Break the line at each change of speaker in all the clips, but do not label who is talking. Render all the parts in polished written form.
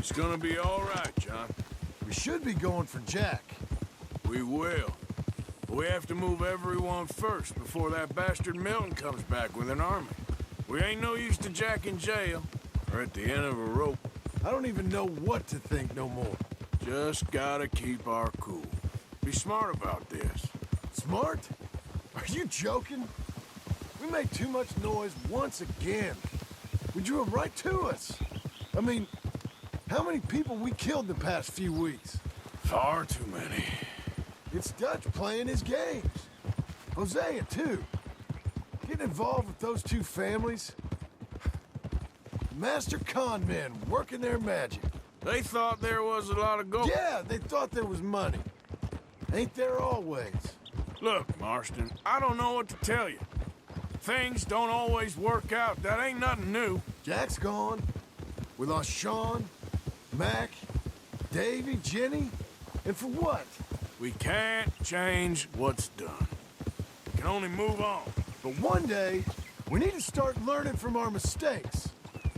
It's gonna be all right, John.
We should be going for Jack.
We will. But we have to move everyone first before that bastard Milton comes back with an army. We ain't no use to Jack in jail, or at the end of a rope.
I don't even know what to think no more.
Just gotta keep our cool. Be smart about this.
Smart? Are you joking? We made too much noise once again. We drew them right to us. I mean, how many people we killed the past few weeks?
Far too many.
It's Dutch playing his games. Hosea, too. Getting involved with those two families. Master con men working their magic.
They thought there was a lot of gold.
Yeah, they thought there was money. Ain't there always?
Look, Marston, I don't know what to tell you. Things don't always work out. That ain't nothing new.
Jack's gone. We lost Sean, Mac, Davy, Jenny. And for what?
We can't change what's done. We can only move on.
But one day, we need to start learning from our mistakes.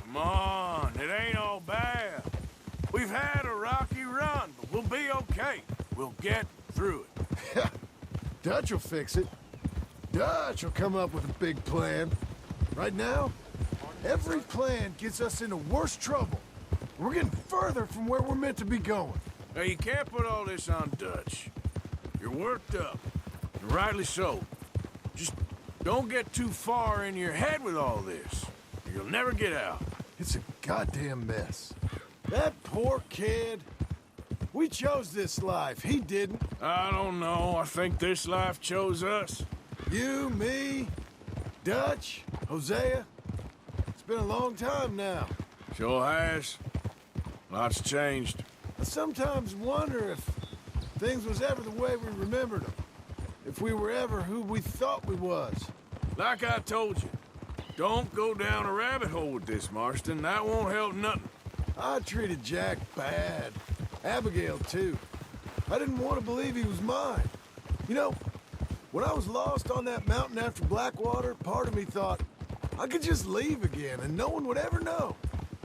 Come on, it ain't all bad. We've had a rocky run, but we'll be okay. We'll get through it.
Dutch will fix it. Dutch will come up with a big plan. Right now, every plan gets us into worse trouble. We're getting further from where we're meant to be going.
Now, you can't put all this on Dutch. You're worked up, and rightly so. Just don't get too far in your head with all this, or you'll never get out.
It's a goddamn mess. That poor kid. We chose this life. He didn't.
I don't know. I think this life chose us.
You, me, Dutch, Hosea. It's been a long time now.
Sure has. Lots changed.
I sometimes wonder if things was ever the way we remembered them. If we were ever who we thought we was.
Like I told you, don't go down a rabbit hole with this, Marston. That won't help nothing.
I treated Jack bad. Abigail, too. I didn't want to believe he was mine. You know, when I was lost on that mountain after Blackwater, part of me thought I could just leave again and no one would ever know.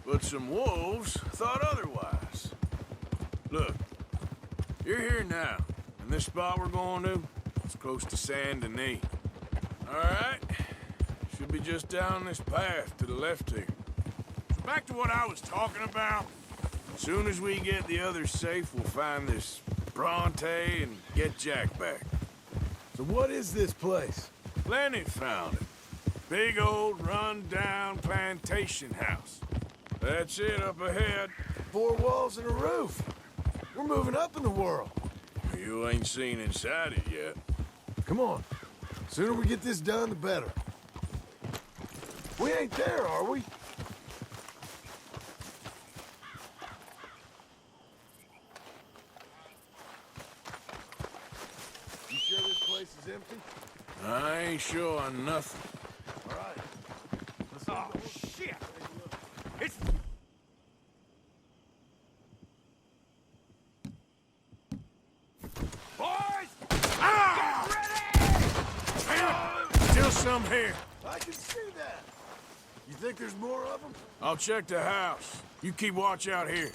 But some wolves thought otherwise. Look, you're here now, and this spot we're going to, it's close to Saint Denis. All right? Should be just down this path to the left here. So back to what I was talking about. As soon as we get the others safe, we'll find this Bronte and get Jack back.
So what is this place?
Lenny found it. Big old run-down plantation house. That's it up ahead.
4 walls and a roof. We're moving up in the world.
You ain't seen inside it yet.
Come on. Sooner we get this done, the better. We ain't there, are we? You sure this place is empty?
I ain't sure on nothing.
All right. Let's
Oh, shit! It's... Boys!
Ah!
Get ready!
Damn it! Still some here.
I can see that. You think there's more of them?
I'll check the house. You keep watch out here.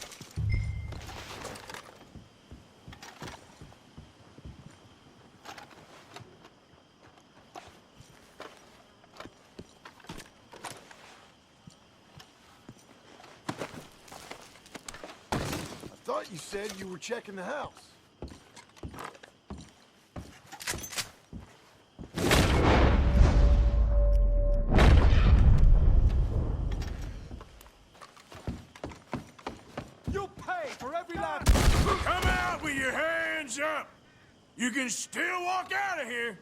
I thought you said you were checking the house.
You'll pay for every last...
Come out with your hands up! You can still walk out of here!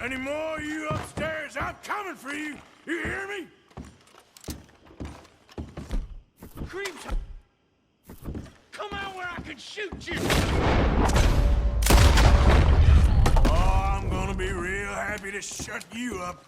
Any more of you upstairs? I'm coming for you. You hear me?
Creeps! Come out where I can shoot you!
Oh, I'm gonna be real happy to shut you up.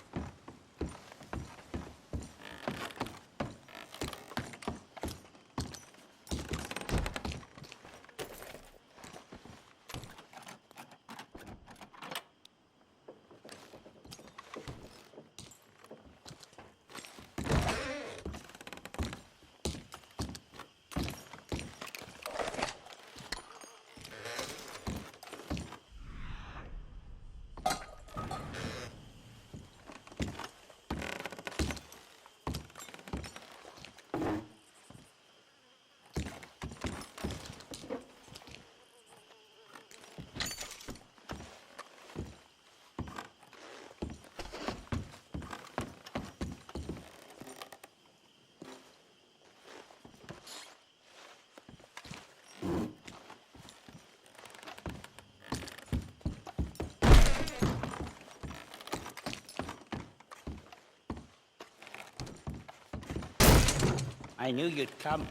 I knew you'd come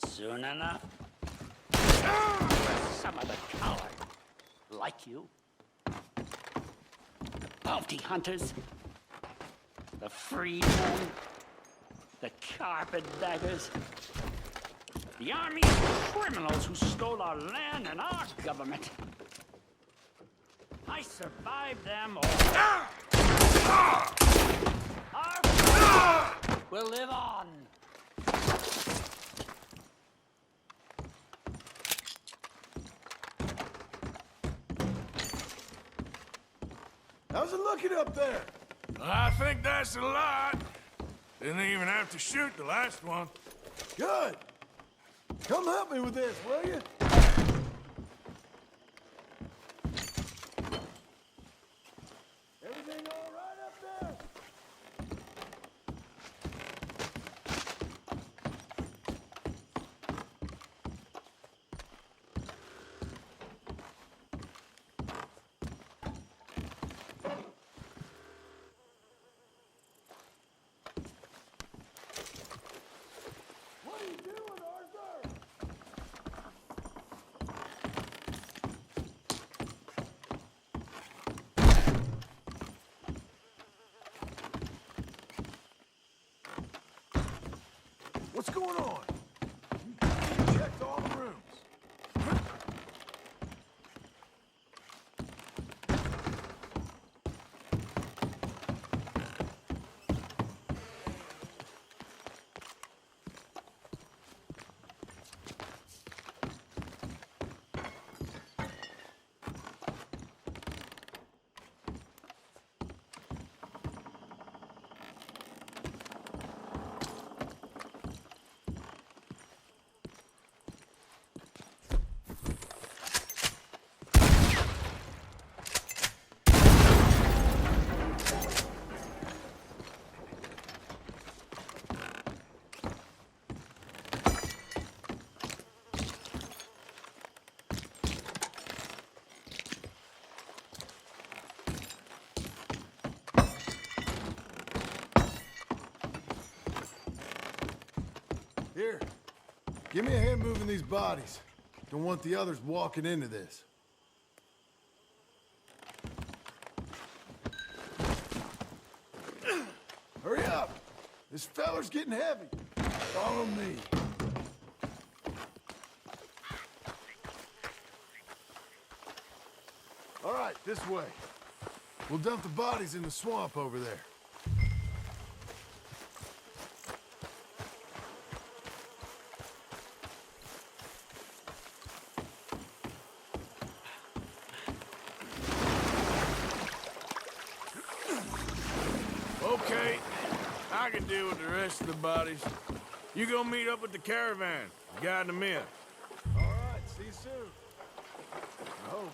soon enough. Some of the coward like you. Bounty hunters, the freedmen, the carpetbaggers, the army of criminals who stole our land and our government. I survived them all. Our freedom will live on.
How's it looking up there?
I think that's a lot. Didn't even have to shoot the last one.
Good. Come help me with this, will you? Everything all right up there? What are you doing, Arthur? What's going on? You checked all the rooms. Here, give me a hand moving these bodies. Don't want the others walking into this. Hurry up! This feller's getting heavy. Follow me. All right, this way. We'll dump the bodies in the swamp over there.
Okay, I can deal with the rest of the bodies. You go meet up with the caravan, guide them in.
All right, see you soon. I hope.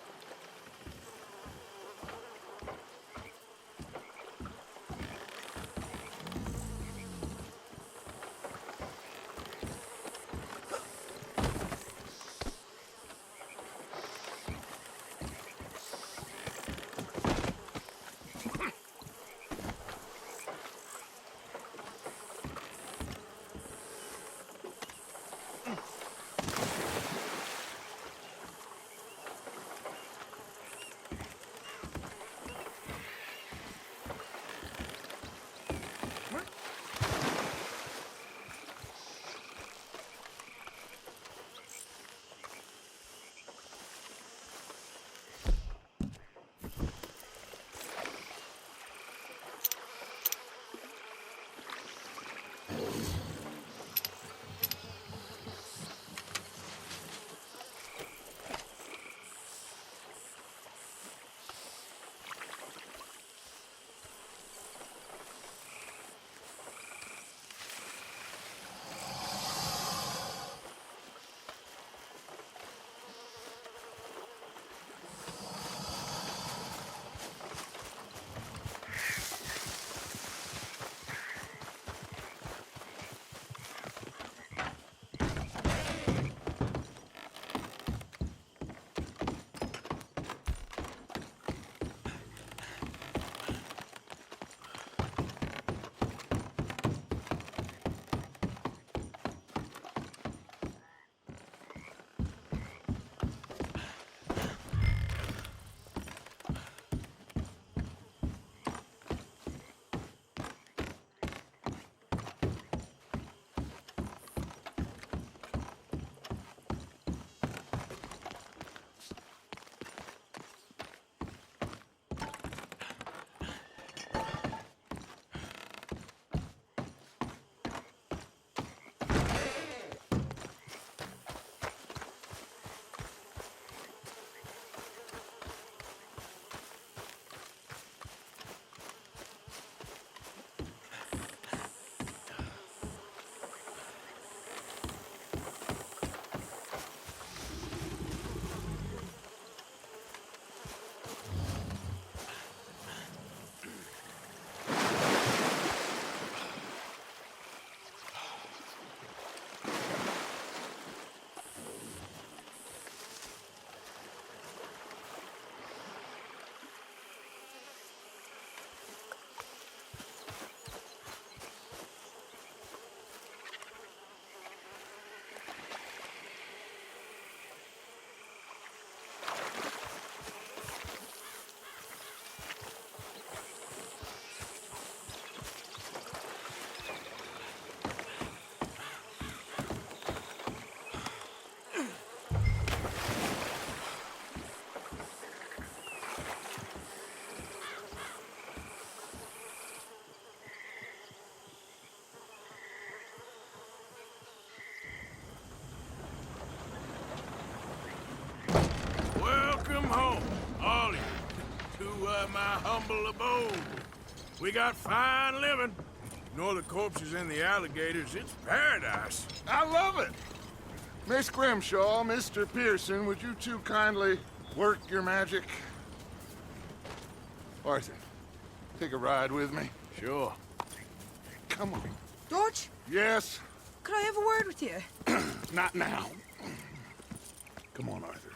my humble abode. We got fine living. Ignore the corpses and the alligators. It's paradise.
I love it. Miss Grimshaw, Mr. Pearson, would you two kindly work your magic? Arthur, take a ride with me.
Sure.
Come on.
George,
Yes?
could I have a word with you?
Not now. Come on, Arthur.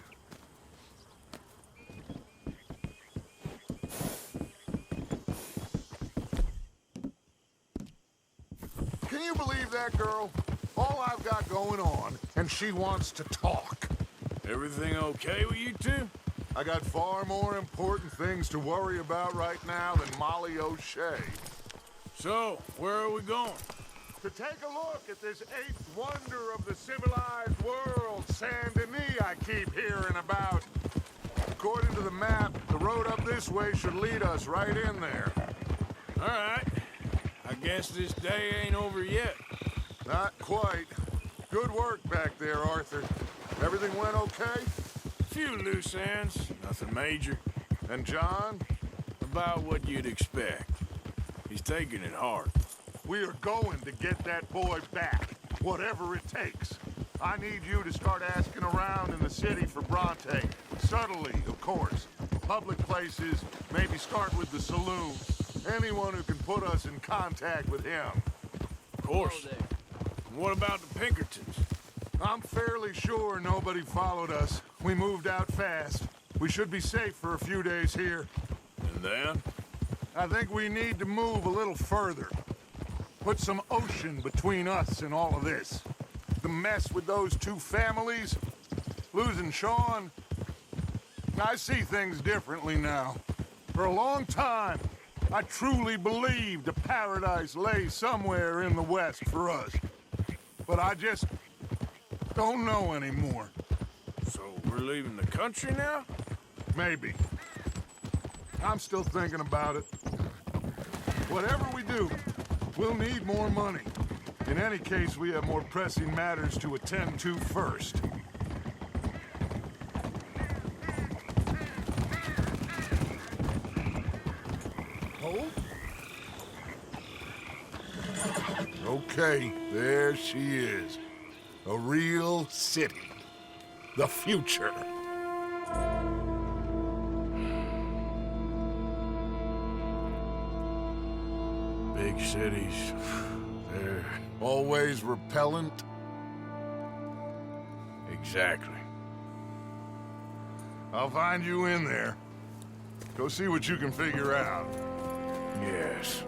Can you believe that girl? All I've got going on, and she wants to talk.
Everything okay with you two?
I got far more important things to worry about right now than Molly O'Shea.
So, where are we going?
To take a look at this eighth wonder of the civilized world, Saint Denis, I keep hearing about. According to the map, the road up this way should lead us right in there.
All right. I guess this day ain't over yet.
Not quite. Good work back there, Arthur. Everything went okay?
Few loose ends, nothing major.
And John?
About what you'd expect. He's taking it hard.
We are going to get that boy back, whatever it takes. I need you to start asking around in the city for Bronte. Subtly, of course. Public places, maybe start with the saloon. Anyone who can put us in contact with him.
Of course. And what about the Pinkertons?
I'm fairly sure nobody followed us. We moved out fast. We should be safe for a few days here.
And then?
I think we need to move a little further. Put some ocean between us and all of this. The mess with those two families, losing Sean. I see things differently now. For a long time, I truly believed a paradise lay somewhere in the West for us. But I just don't know anymore.
So we're leaving the country now?
Maybe. I'm still thinking about it. Whatever we do, we'll need more money. In any case, we have more pressing matters to attend to first.
Hold?
Okay, there she is. A real city. The future.
Big cities. They're...
Always repellent.
Exactly.
I'll find you in there. Go see what you can figure out.
Yes.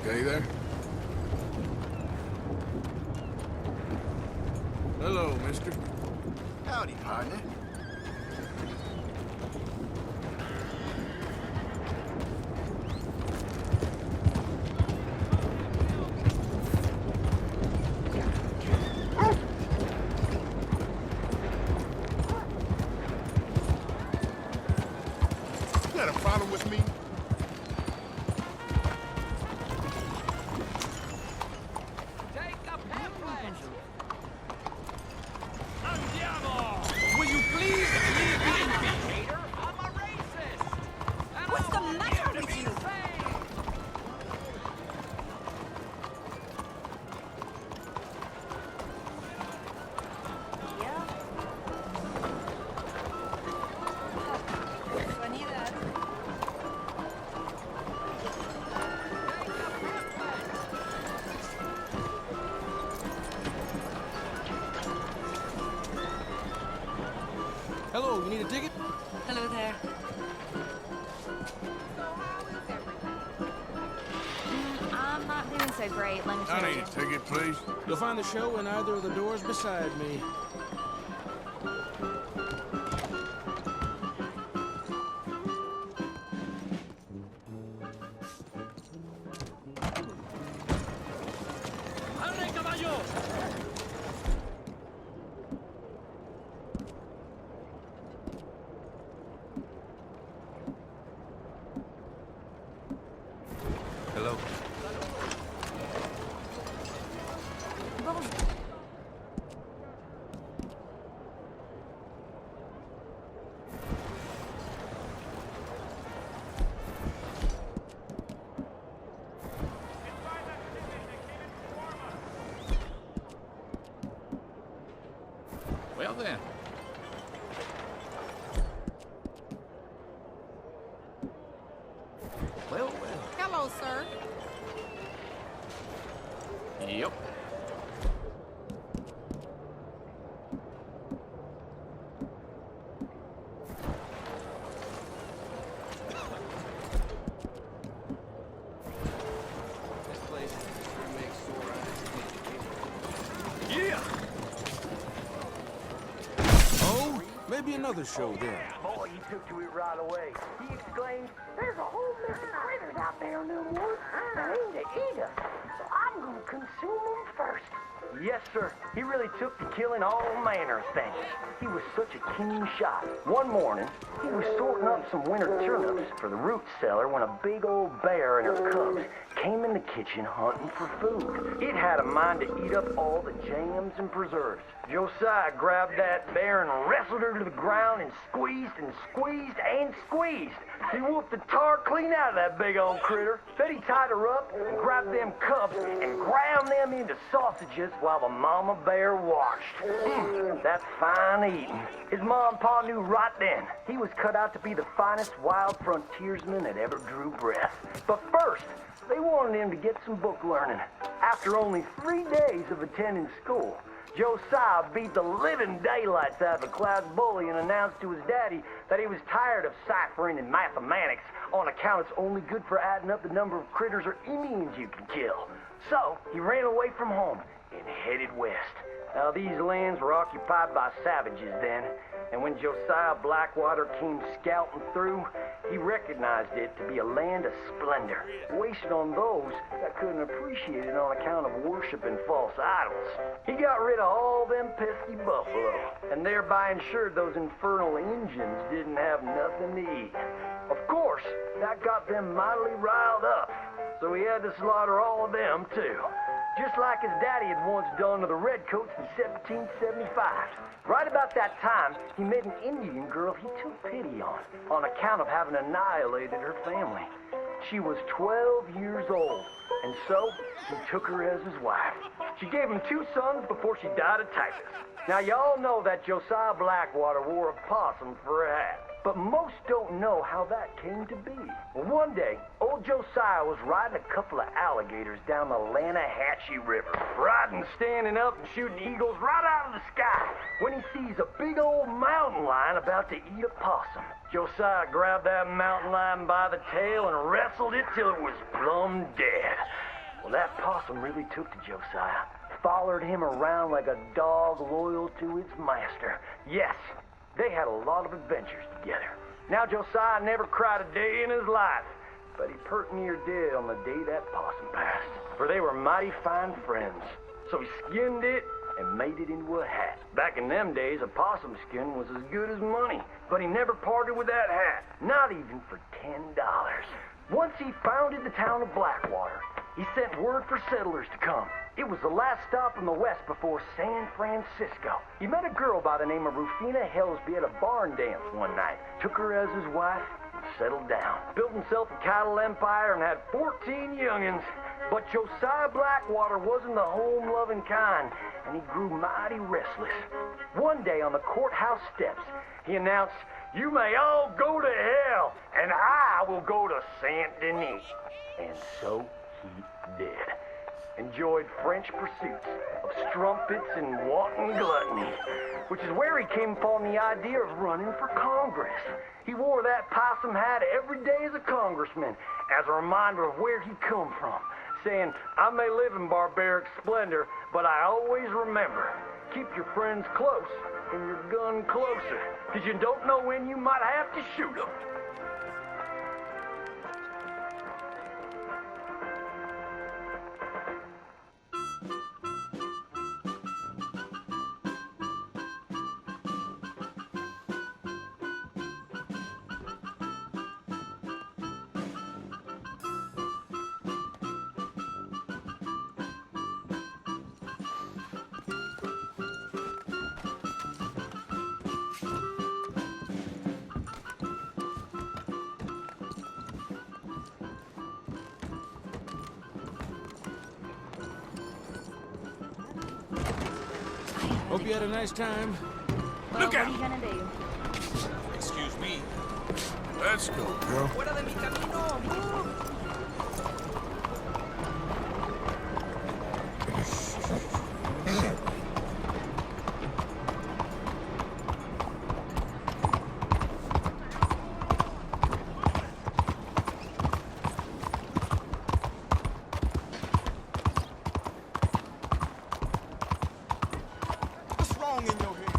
Okay there?
Hello, mister.
Howdy, partner.
You got a problem with me?
Take the pamphlet! Andiamo! Will you please leave me in peace? Hater, I'm a racist! And
What's the
I want
matter
to
with
be
you?
saved.
Yeah. Funny that.
Hello, you need a ticket?
Hello there.
So how is
so great, let me
I
tell
need
you.
a ticket, please.
You'll find the show in either of the doors beside me.
¡Arre, caballo!
Hello.
Vamos.
Well then. Well, well.
Hello, sir.
Yep.
This place sure makes sore eyes.
Yeah!
Oh, maybe another show then.
Boy, he took to it right away. He exclaimed, "There's a whole mess of critters out there in them woods that aim to eat us, so I'm gonna consume them first." Yes, sir. He really took to killing all manner of things. He was such a keen shot. One morning, he was sorting up some winter turnips for the root cellar when a big old bear and her cubs came in the kitchen hunting for food. It had a mind to eat up all the jams and preserves. Josiah grabbed that bear and wrestled her to the ground and squeezed and squeezed and squeezed. He whooped the tar clean out of that big old critter. Then he tied her up and grabbed them cubs and ground them into sausages while the mama bear watched. That's fine eating. His mom and pa knew right then he was cut out to be the finest wild frontiersman that ever drew breath. But first, they wanted him to get some book learning. After only 3 days of attending school, Josiah beat the living daylights out of a class bully and announced to his daddy that he was tired of ciphering and mathematics on account it's only good for adding up the number of critters or Indians you can kill. So he ran away from home and headed west. Now, these lands were occupied by savages then, and when Josiah Blackwater came scouting through, he recognized it to be a land of splendor, wasted on those that couldn't appreciate it on account of worshiping false idols. He got rid of all them pesky buffalo, and thereby ensured those infernal Injuns didn't have nothing to eat. Of course, that got them mightily riled up, so he had to slaughter all of them, too. Just like his daddy had once done to the Redcoats in 1775. Right about that time, he met an Indian girl he took pity on account of having annihilated her family. She was 12 years old, and so he took her as his wife. She gave him 2 sons before she died of typhus. Now, y'all know that Josiah Blackwater wore a possum for a hat. But most don't know how that came to be. Well, one day, old Josiah was riding a couple of alligators down the Lanahatchee River. Riding, standing up, and shooting eagles right out of the sky when he sees a big old mountain lion about to eat a possum. Josiah grabbed that mountain lion by the tail and wrestled it till it was plumb dead. Well, that possum really took to Josiah. Followed him around like a dog loyal to its master. Yes, they had a lot of adventures together. Now, Josiah never cried a day in his life, but he pert near dead on the day that possum passed, for they were mighty fine friends. So he skinned it and made it into a hat. Back in them days, a possum skin was as good as money, but he never parted with that hat, not even for $10. Once he founded the town of Blackwater, he sent word for settlers to come. It was the last stop in the west before San Francisco. He met a girl by the name of Rufina Helsby at a barn dance one night, took her as his wife, and settled down. Built himself a cattle empire and had 14 youngins. But Josiah Blackwater wasn't the home-loving kind, and he grew mighty restless. One day on the courthouse steps, he announced, "You may all go to hell, and I will go to Saint Denis." And so he did. Enjoyed French pursuits of strumpets and wanton gluttony, which is where he came upon the idea of running for Congress. He wore that possum hat every day as a congressman, as a reminder of where he'd come from, saying, I may live in barbaric splendor, but I always remember, keep your friends close and your gun closer, because you don't know when you might have to shoot them.
Hope you had a nice time.
Look out!
What are you gonna do?
Excuse me.
Let's go, girl.
Fuera de mi camino. Move.
What's wrong in your head?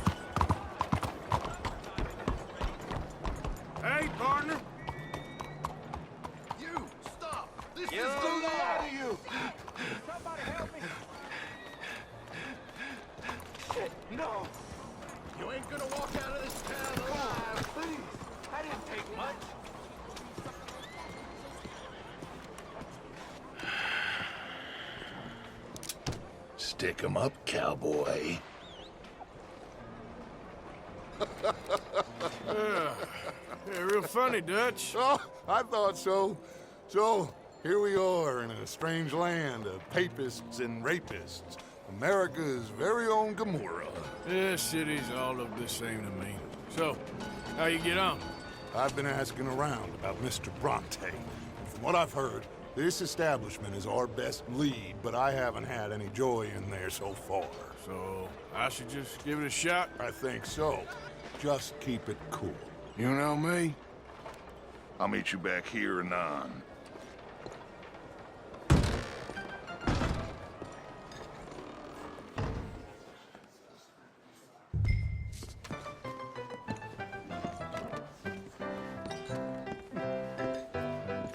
Hey, partner.
You, stop! This
Yo.
is too out of you!
Somebody help me.
Shit, no! You ain't gonna walk out of this town alive, please!
I didn't take much.
Stick 'em up, cowboy.
Yeah, real funny, Dutch.
Oh, I thought so. So, here we are in a strange land of papists and rapists. America's very own Gomorrah.
This city's all look the same to me. So, how you get on?
I've been asking around about Mr. Bronte. And from what I've heard, this establishment is our best lead, but I haven't had any joy in there so far.
So, I should just give it a shot?
I think so. Just keep it cool.
You know me?
I'll meet you back here anon.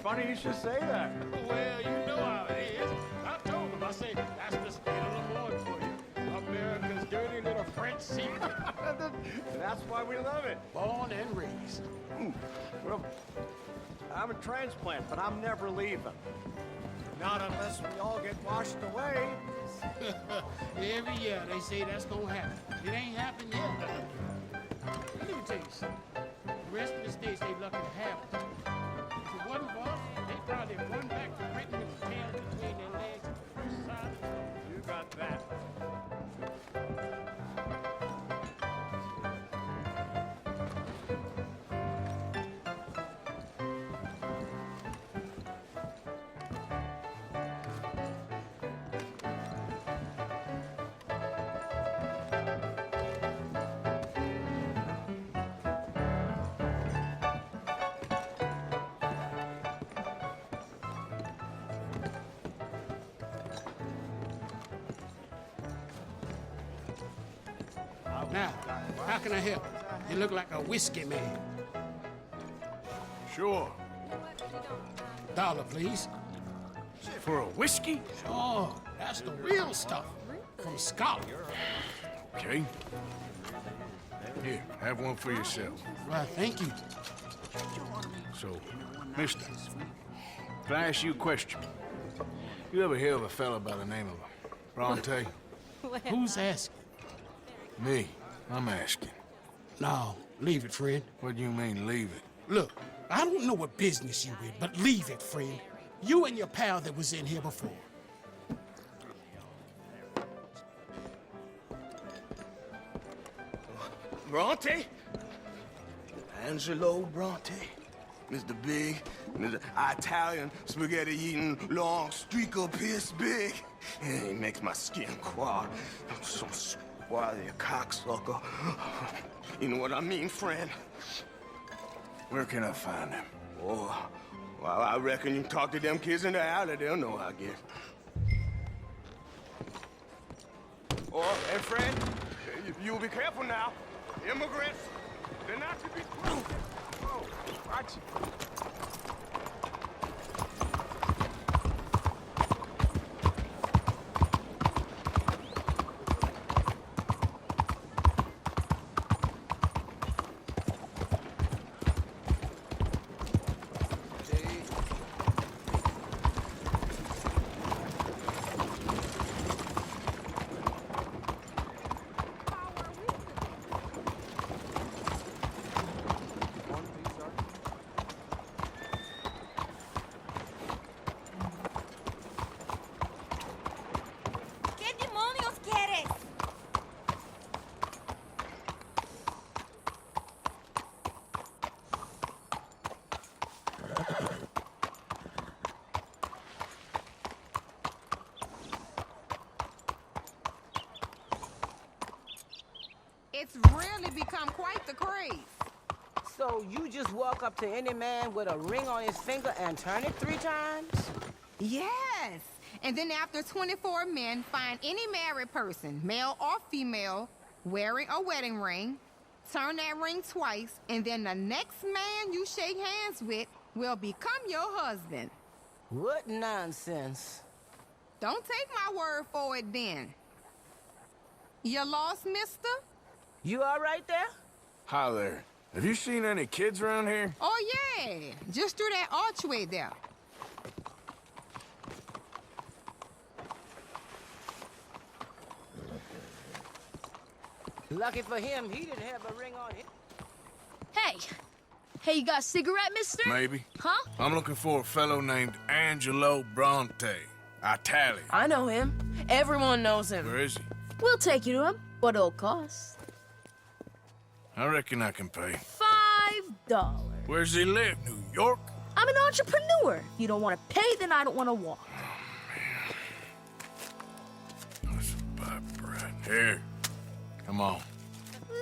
Funny you should say that.
Well, you know how it is. I told him, I said, that's the state of the Lord for you. America's dirty little French secret.
That's why we love it.
Born and raised.
Well, I'm a transplant, but I'm never leaving. Not unless we all get washed away.
Every year they say that's gonna happen. It ain't happened yet. Let me tell you something. The rest of the states they lucky to have it. If it wasn't for us, they probably run back to Britain with the tail between their legs and the first side.
You got that.
Now, how can I help? You look like a whiskey man.
Sure.
$1, please.
For a whiskey?
Sure, that's the real stuff. From Scotland.
Okay. Here, have one for yourself.
Well, thank you.
So, mister, can I ask you a question? You ever hear of a fella by the name of Bronte?
Who's asking?
Me. I'm asking.
No, leave it, friend.
What do you mean, leave it?
Look, I don't know what business you in, but leave it, friend. You and your pal that was in here before.
Bronte? Angelo Bronte. Mr. Big, Mr. Italian, spaghetti-eating, long streaker piss big. Yeah, he makes my skin crawl. I'm so squally a cocksucker. You know what I mean, friend?
Where can I find him?
Oh, Well, I reckon you talk to them kids in the alley, they'll know, I guess. Oh, and friend, you'll be careful now. Immigrants, they're not to be trusted. Oh, watch it.
It's really become quite the craze.
So you just walk up to any man with a ring on his finger and turn it 3 times?
Yes. And then after 24 men find any married person, male or female, wearing a wedding ring, turn that ring twice, and then the next man you shake hands with will become your husband.
What nonsense.
Don't take my word for it then. You lost, mister?
You all right there?
Hi there. Have you seen any kids around here?
Oh, yeah. Just through that archway there.
Lucky for him, he didn't have a ring on him.
Hey! Hey, you got a cigarette, mister?
Maybe.
Huh?
I'm looking for a fellow named Angelo Bronte. Italian.
I know him. Everyone knows him.
Where is he?
We'll take you to him. What it'll cost?
I reckon I can pay.
$5.
Where's he live? New York?
I'm an entrepreneur. If you don't want to pay, then I don't want to walk.
Let's buy bread. Here. Come on.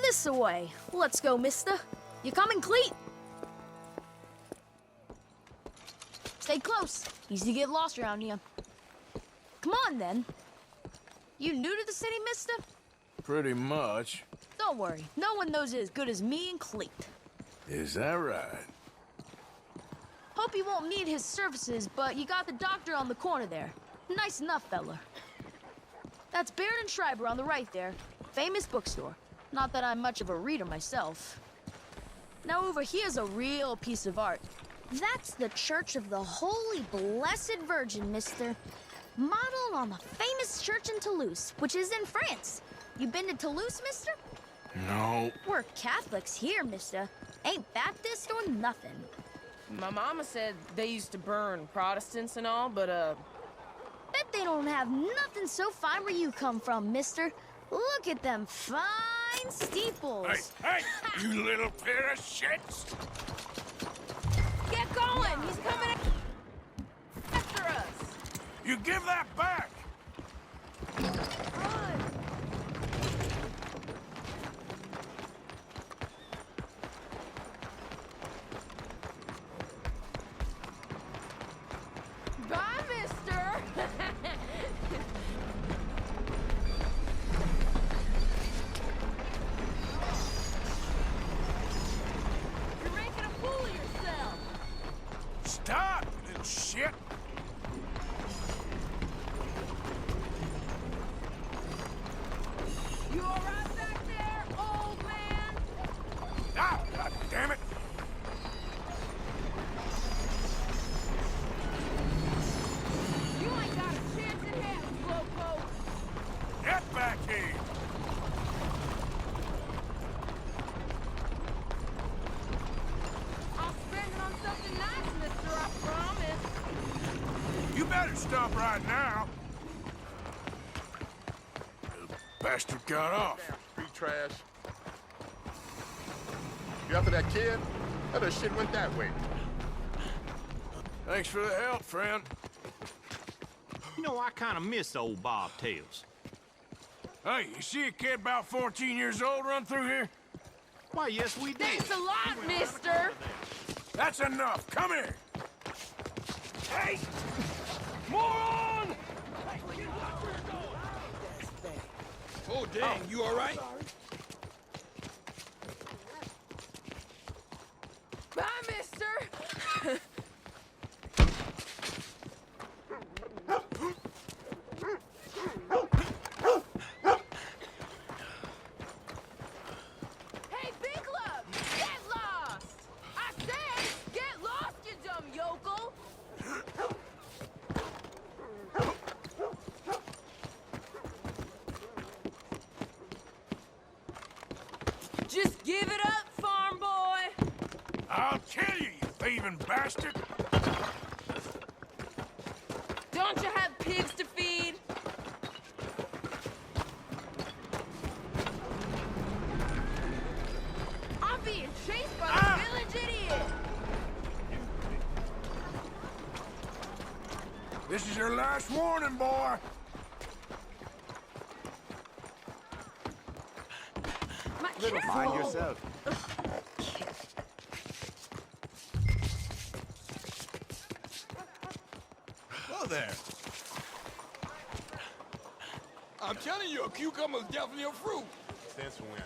This away. Let's go, mister. You coming, Cleet? Stay close. Easy to get lost around here. Come on, then. You new to the city, mister?
Pretty much.
Don't worry. No one knows it as good as me and Cleet.
Is that right?
Hope you won't need his services, but you got the doctor on the corner there. Nice enough, fella. That's Baird and Schreiber on the right there. Famous bookstore. Not that I'm much of a reader myself. Now over here's a real piece of art. That's the Church of the Holy Blessed Virgin, mister. Modeled on the famous church in Toulouse, which is in France. You been to Toulouse, mister?
No.
We're Catholics here, mister. Ain't Baptist or nothing.
My mama said they used to burn Protestants and all, but,
Bet they don't have nothing so fine where you come from, mister. Look at them fine steeples.
Hey, you little pair of shits!
get going! He's coming after us!
You give that back!
Run! Bye, mister! You're making a fool of yourself!
Stop, little shit!
You all right back there, old man?
Ah, God damn it!
You ain't got a chance in hell, Slowpoke!
Get back here!
I'll spend it on something nice, mister, I promise.
You better stop right now! The bastard got off.
Street trash. You after that kid? That shit went that way.
Thanks for the help, friend.
You know, I kind of miss old Bob Tails.
Hey, you see a kid about 14 years old run through here?
Why, yes, we did.
Thanks a lot, mister!
That's enough. Come here. Hey! Moron!
Oh, dang, you all right?
Bye, mister! Hey, Big Love! Get lost! I said, get lost, you dumb yokel! Just give it up, farm boy!
I'll kill you, you thieving bastard!
Don't you have pigs to feed? I'm being chased by the village idiot!
This is your last warning, boy!
Mind yourself.
Hello there. I'm telling you, a cucumber's definitely a fruit.
Since when?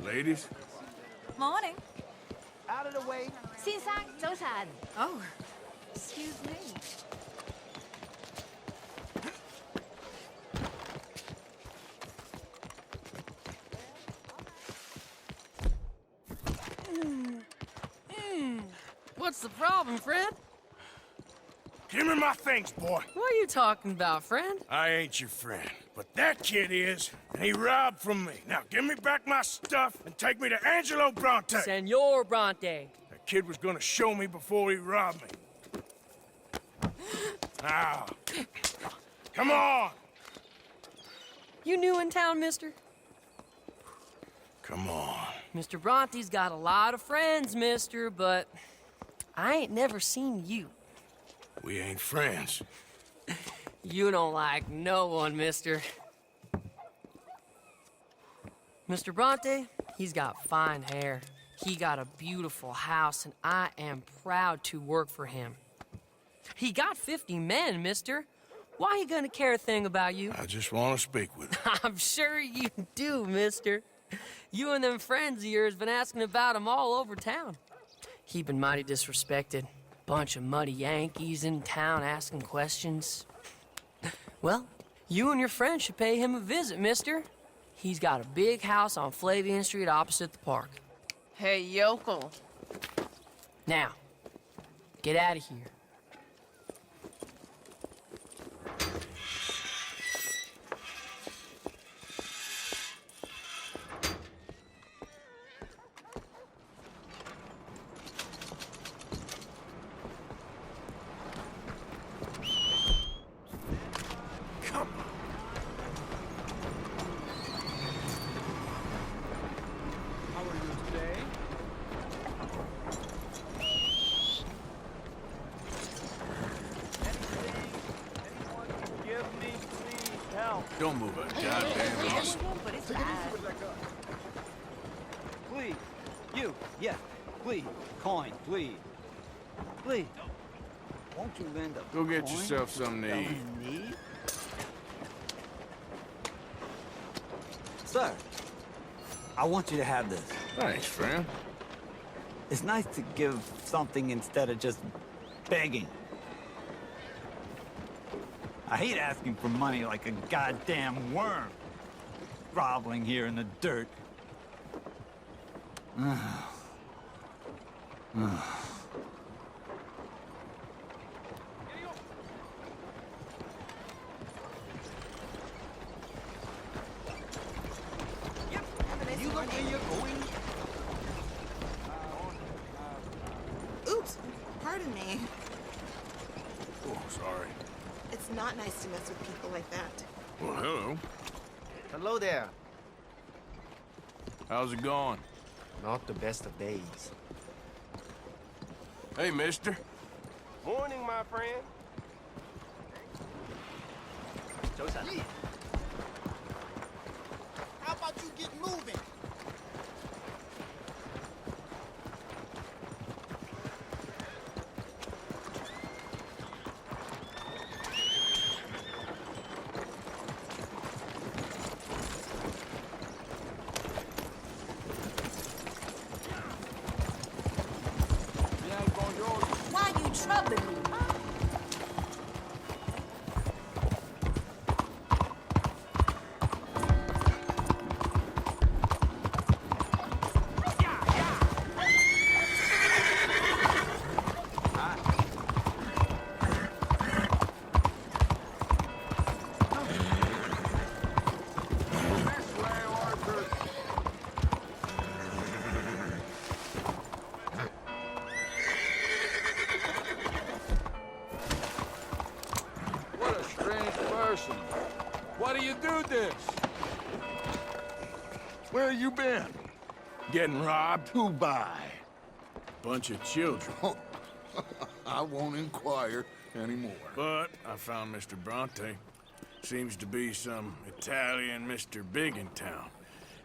Ladies?
Morning.
Out of the way.
先生，早晨。Oh, excuse me.
What's the problem, friend?
Give me my things, boy.
What are you talking about, friend?
I ain't your friend, but that kid is, and he robbed from me. Now give me back my stuff and take me to Angelo Bronte.
Senor Bronte.
That kid was gonna show me before he robbed me. Now, come on.
You new in town, mister?
Come on.
Mr. Bronte's got a lot of friends, mister, but I ain't never seen you.
We ain't friends.
You don't like no one, mister. Mr. Bronte, he's got fine hair. He got a beautiful house, and I am proud to work for him. He got 50 men, mister. Why he gonna care a thing about you?
I just want to speak with him.
I'm sure you do, mister. You and them friends of yours been asking about him all over town. He been mighty disrespected. Bunch of muddy Yankees in town asking questions. Well, you and your friend should pay him a visit, mister. He's got a big house on Flavian Street opposite the park.
Hey, yokel.
Now, get out of here.
How are you today? Anyone can give me, please help.
Don't move a goddamn muscle.
But it's bad.
Please. You. Yes. Please. Coin. Please. Please. Won't you lend a
Go get
coin?
yourself something to eat.
Need? Sir, I want you to have this.
Thanks, friend.
It's nice to give something instead of just begging. I hate asking for money like a goddamn worm. Groveling here in the dirt.
You look where you're going.
Oops, pardon me.
Oh, sorry.
It's not nice to mess with people like that.
Well, hello.
Hello there.
How's it going?
Not the best of days.
Hey, mister.
Morning, my friend.
How about you get moving?
Why you troubling me?
What a strange person. Why do you do this?
Where you been?
Getting robbed?
Who by?
Bunch of children.
I won't inquire anymore.
But I found Mr. Bronte. Seems to be some Italian Mr. Big in town.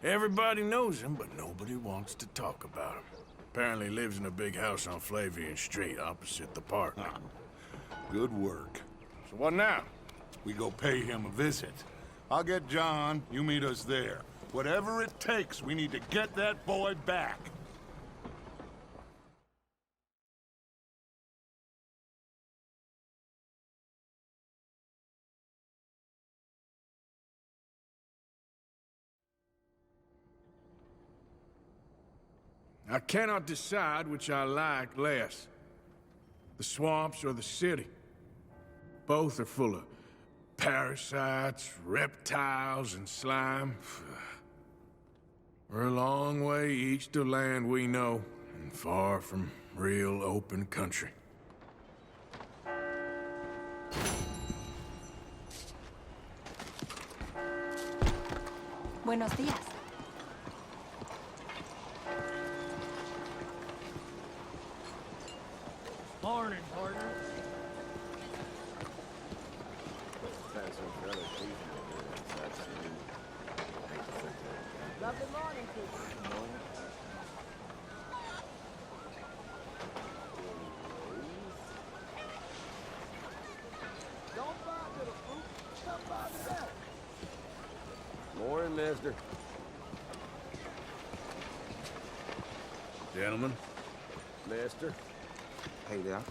Everybody knows him, but nobody wants to talk about him. Apparently lives in a big house on Flavian Street, opposite the park.
Good work.
So what now?
We go pay him a visit. I'll get John, you meet us there. Whatever it takes, we need to get that boy back.
I cannot decide which I like less. The swamps or the city. Both are full of parasites, reptiles, and slime. We're a long way east of land we know, and far from real open country.
Buenos días.
Morning, partner.
Lovely morning to you. Don't buy little fruit. Come by the back.
Morning, mister.
Gentlemen,
Mister.
Hey there.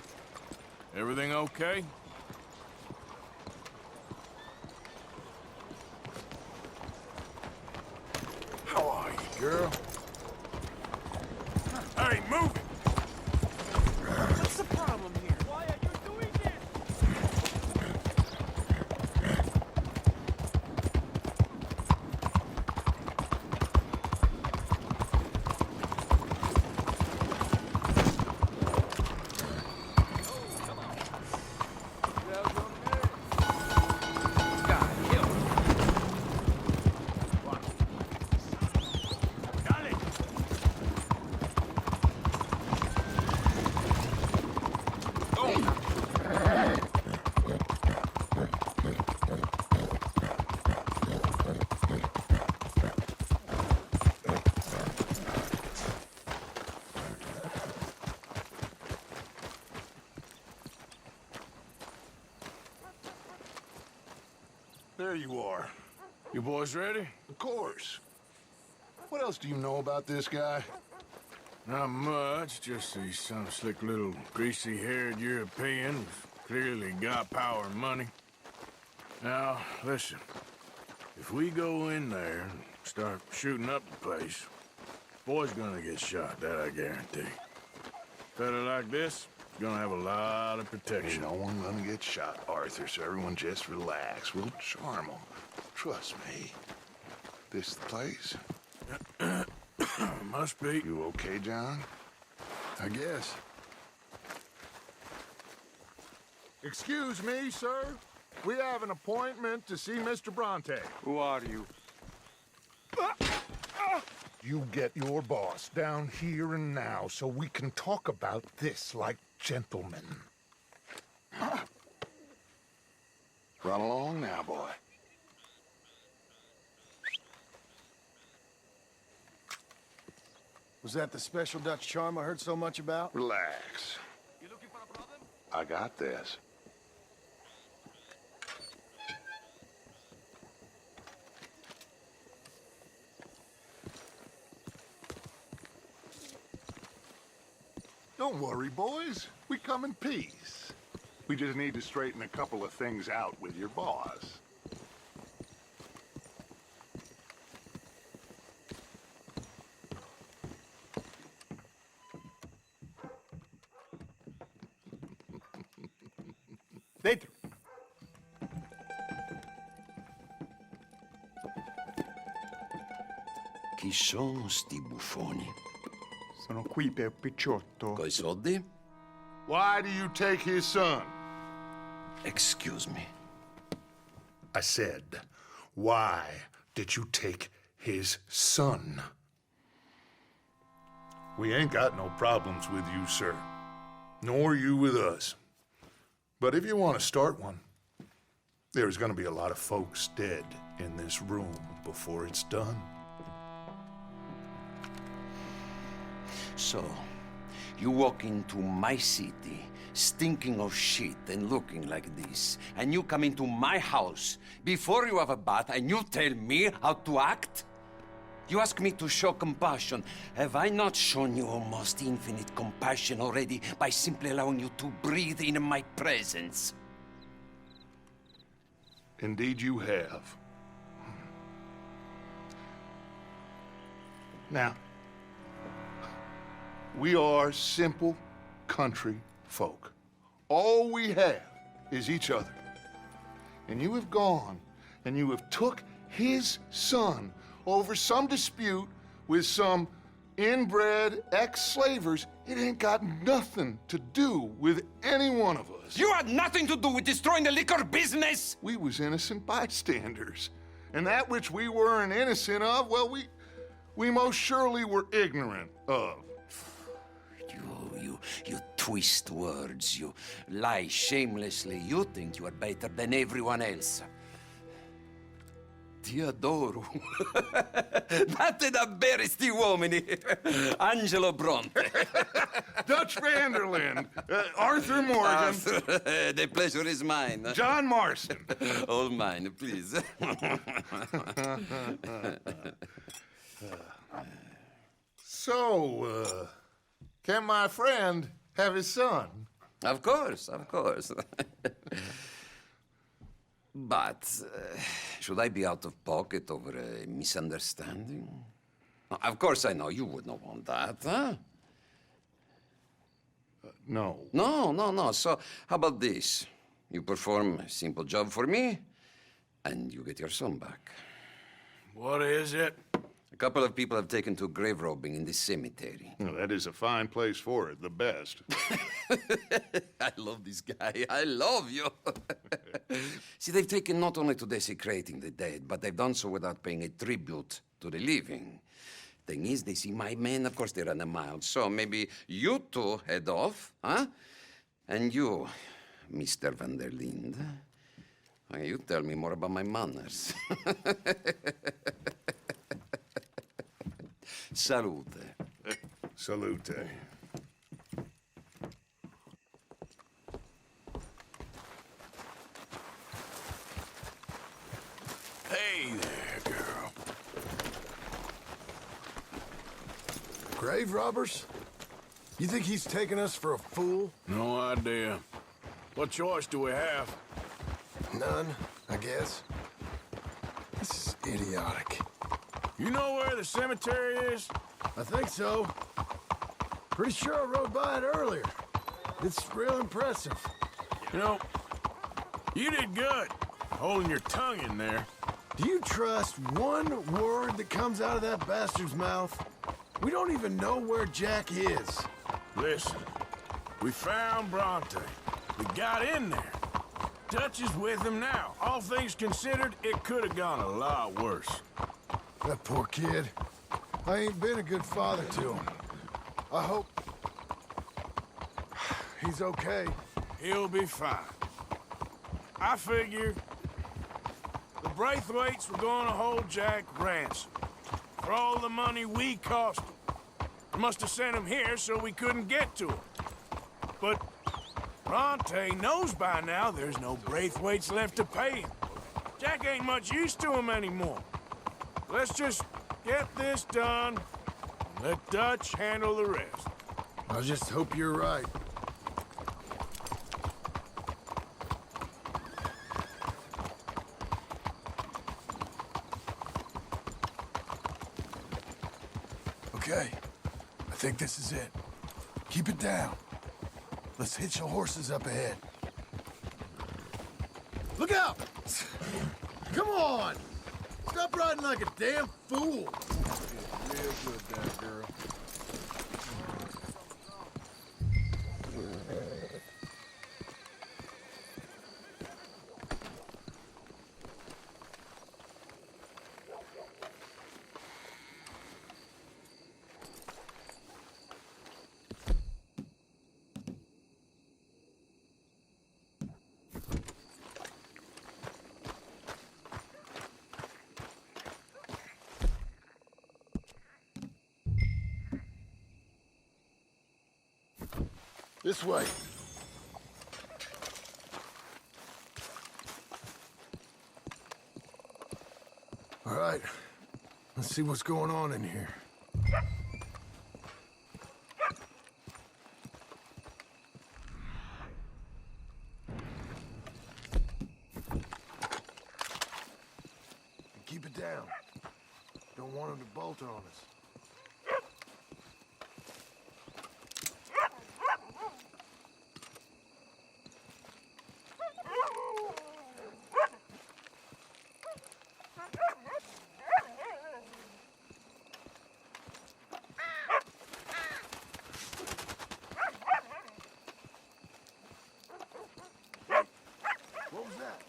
everything okay? How are you, girl? Hey, move it!
What's the problem here? Why are you doing this?
There you are.
You boys ready?
Of course. What else do you know about this guy?
Not much, just he's some slick little greasy-haired European who's clearly got power and money. Now, listen. If we go in there and start shooting up the place, boy's gonna get shot, that I guarantee. Fella like this is gonna have a lot of protection.
Ain't no one gonna get shot, Arthur, so everyone just relax. We'll charm them. Trust me. This the place?
Must be.
You okay, John?
I guess.
Excuse me, sir. We have an appointment to see Mr. Bronte.
Who are you?
You get your boss down here and now so we can talk about this like gentlemen. Run along now, boy.
Was that the special Dutch charm I heard so much about?
Relax. I got this.
Don't worry, boys. We come in peace. We just need to straighten a couple of things out with your boss.
Dentro.
Chi sono sti buffoni?
Sono qui per Picciotto.
Coi soldi?
Why do you take his son?
Excuse me.
I said, why did you take his son? We ain't got no problems with you, sir. Nor you with us. But if you want to start one, there's gonna be a lot of folks dead in this room before it's done.
So, you walk into my city, stinking of shit and looking like this, and you come into my house before you have a bath and you tell me how to act? You ask me to show compassion. Have I not shown you almost infinite compassion already by simply allowing you to breathe in my presence?
Indeed you have. Now, we are simple country folk. All we have is each other. And you have gone and you have took his son over some dispute with some inbred ex-slavers. It ain't got nothing to do with any one of us.
You had nothing to do with destroying the liquor business!
We was innocent bystanders. And that which we weren't innocent of, well, we most surely were ignorant of.
You twist words, you lie shamelessly. You think you are better than everyone else. Ti adoro. Date davvero sti uomini. Angelo Bronte.
Dutch Vanderland. Arthur Morgan.
Arthur, the pleasure is mine.
John Marston.
All mine, please.
So, can my friend have his son?
Of course, of course. But, should I be out of pocket over a misunderstanding? Of course I know you would not want that, huh?
No.
No. So, how about this? You perform a simple job for me, and you get your son back.
What is it?
A couple of people have taken to grave robbing in this cemetery.
Well, that is a fine place for it, the best.
I love this guy. I love you. See, they've taken not only to desecrating the dead, but they've done so without paying a tribute to the living. Thing is, they see my men, of course they run a mile. So maybe you two head off, huh? And you, Mr. Van der Linde, you tell me more about my manners. Salute.
Salute.
Hey there, girl.
Grave robbers? You think he's taking us for a fool?
No idea. What choice do we have?
None, I guess. This is idiotic.
You know where the cemetery is?
I think so. Pretty sure I rode by it earlier. It's real impressive.
You know, you did good, holding your tongue in there.
Do you trust one word that comes out of that bastard's mouth? We don't even know where Jack is.
Listen, we found Bronte. We got in there. Dutch is with him now. All things considered, it could have gone a lot worse.
That poor kid. I ain't been a good father to him. I hope he's okay.
He'll be fine. I figure the Braithwaites were going to hold Jack ransom for all the money we cost him. must have sent him here so we couldn't get to him. But Bronte knows by now there's no Braithwaites left to pay him. Jack ain't much use to him anymore. Let's just get this done, and let Dutch handle the rest.
I just hope you're right. Okay, I think this is it. Keep it down. Let's hitch the horses up ahead. Look out! Come on! Stop riding like a damn fool!
Real good, that girl.
This way. All right. Let's see what's going on in here. Keep it down. Don't want them to bolt on us. What was that?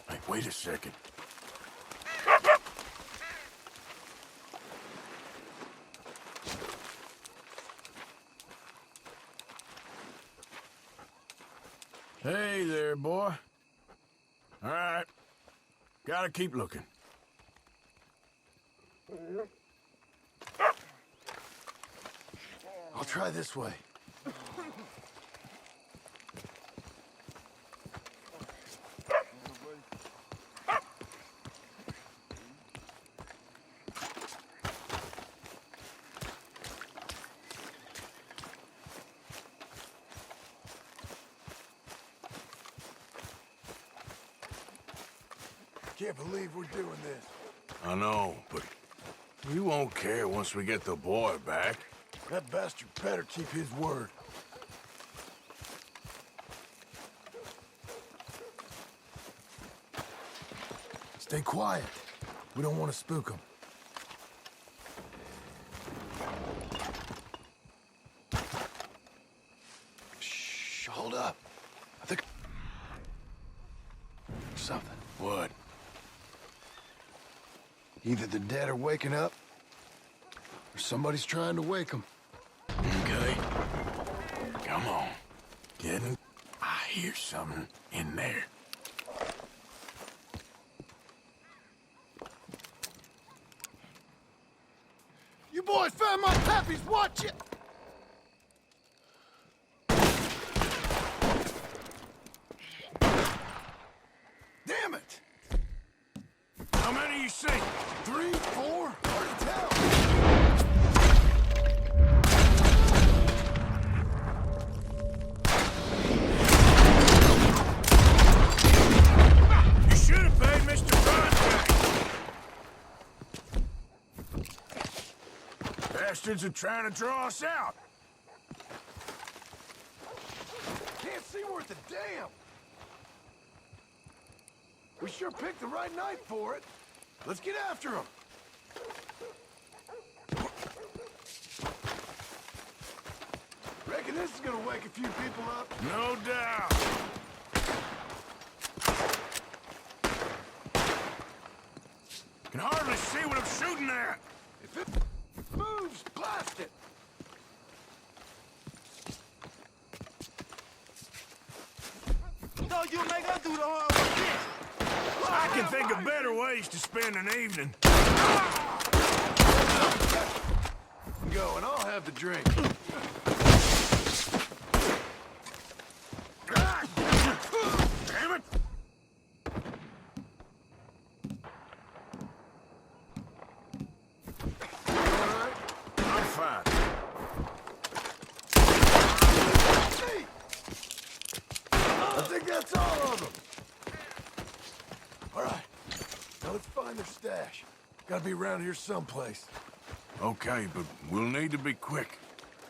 Hey, wait a second. Hey there, boy. All right. Gotta keep looking.
I'll try this way. Can't believe we're doing this.
I know, but we won't care once we get the boy back.
That bastard better keep his word. Stay quiet. We don't want to spook him. Shh, hold up. I think... something.
What?
Either the dead are waking up, or somebody's trying to wake them.
Okay. Come on. Get in. I hear something in there.
You boys found my pappies, watch it! Damn it!
How many you see?
3, 4? Hard to tell.
You should have paid Mr. Bronte. Bastards are trying to draw us out.
Can't see worth a damn. We sure picked the right night for it. Let's get after him. Reckon this is gonna wake a few people up.
No doubt. Can hardly see what I'm shooting at.
If it moves, blast it.
So you make us do the hard work.
I can think of better ways to spend an evening.
Go, and I'll have the drink.
Damn it! I'm fine.
Hey! I think that's all of them. All right, now let's find their stash. Gotta be around here someplace.
Okay, but we'll need to be quick.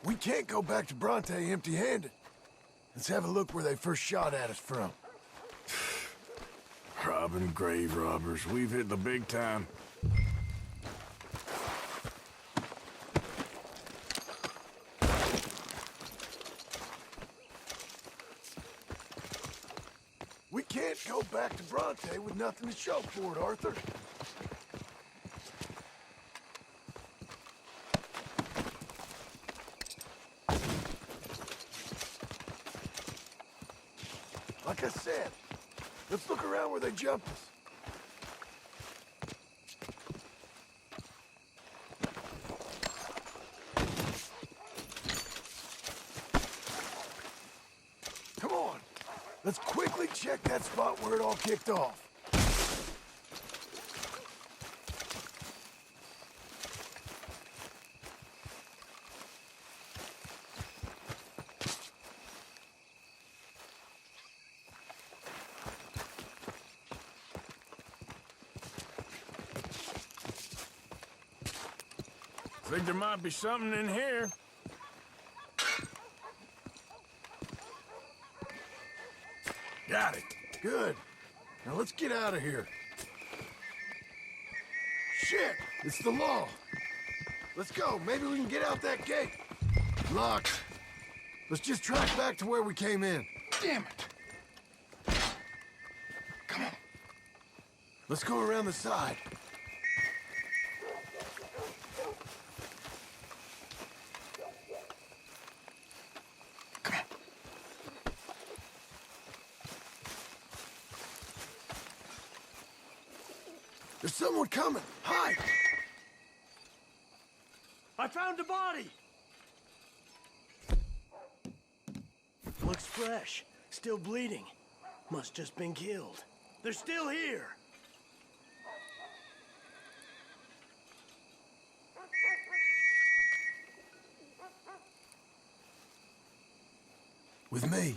We can't go back to Bronte empty-handed. Let's have a look where they first shot at us from.
Robbing grave robbers. We've hit the big time.
We can't go back to Bronte with nothing to show for it, Arthur. Like I said, let's look around where they jumped us. Come on, let's quickly check that spot where it all kicked off.
Think there might be something in here.
Got it. Good. Now let's get out of here. Shit! It's the law. Let's go. Maybe we can get out that gate. Locked. Let's just track back to where we came in.
Damn it!
Come on. Let's go around the side. There's someone coming! Hide!
I found the body! Looks fresh. Still bleeding. Must just been killed. They're still here!
With me.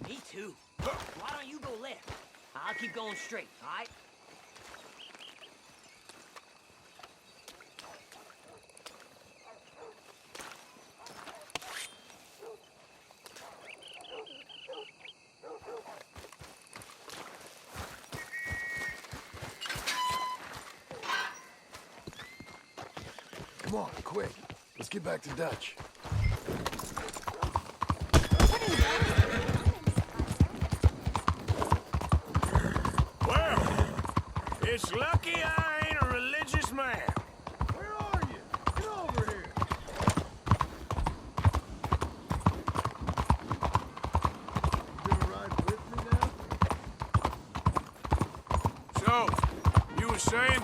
Me too. Why don't you go left? I'll keep going straight, all right?
Come on, quick. Let's get back to Dutch.
Well, it's lucky I ain't a religious man.
Where are you? Get over here. You gonna ride with me now?
So, you were saying?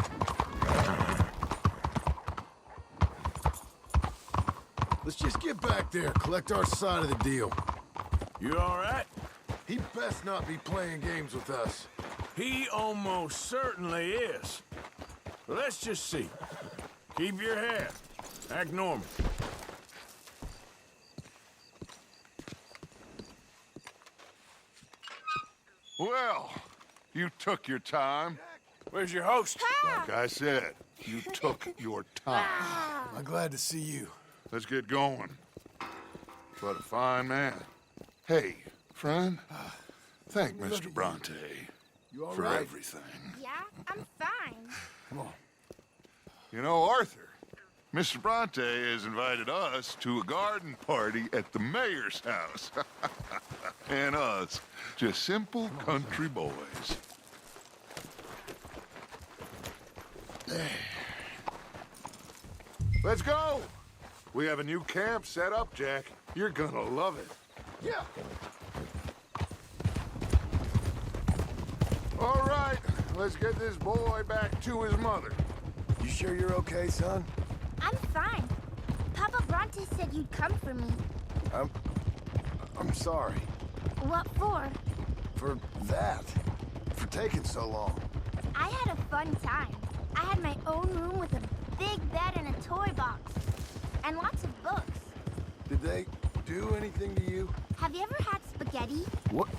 Let's just get back there, collect our side of the deal.
You all right?
He best not be playing games with us.
He almost certainly is. Let's just see. Keep your head. Act normal.
Well, you took your time.
Where's your host?
Like I said, you took your time.
I'm glad to see you.
Let's get going. What a fine man. Hey, friend, thank Mr. Bronte
You all
for
right?
everything.
Yeah, I'm fine.
Come on.
You know, Arthur, Mr. Bronte has invited us to a garden party at the mayor's house. And us, just simple country boys. Let's go! We have a new camp set up, Jack. You're gonna love it.
Yeah.
All right, let's get this boy back to his mother.
You sure you're okay, son?
I'm fine. Papa Bronte said you'd come for me.
I'm sorry.
What for?
For that. For taking so long.
I had a fun time. I had my own room with a big bed and a toy box. And lots of books.
Did they do anything to you?
Have you ever had spaghetti?
What?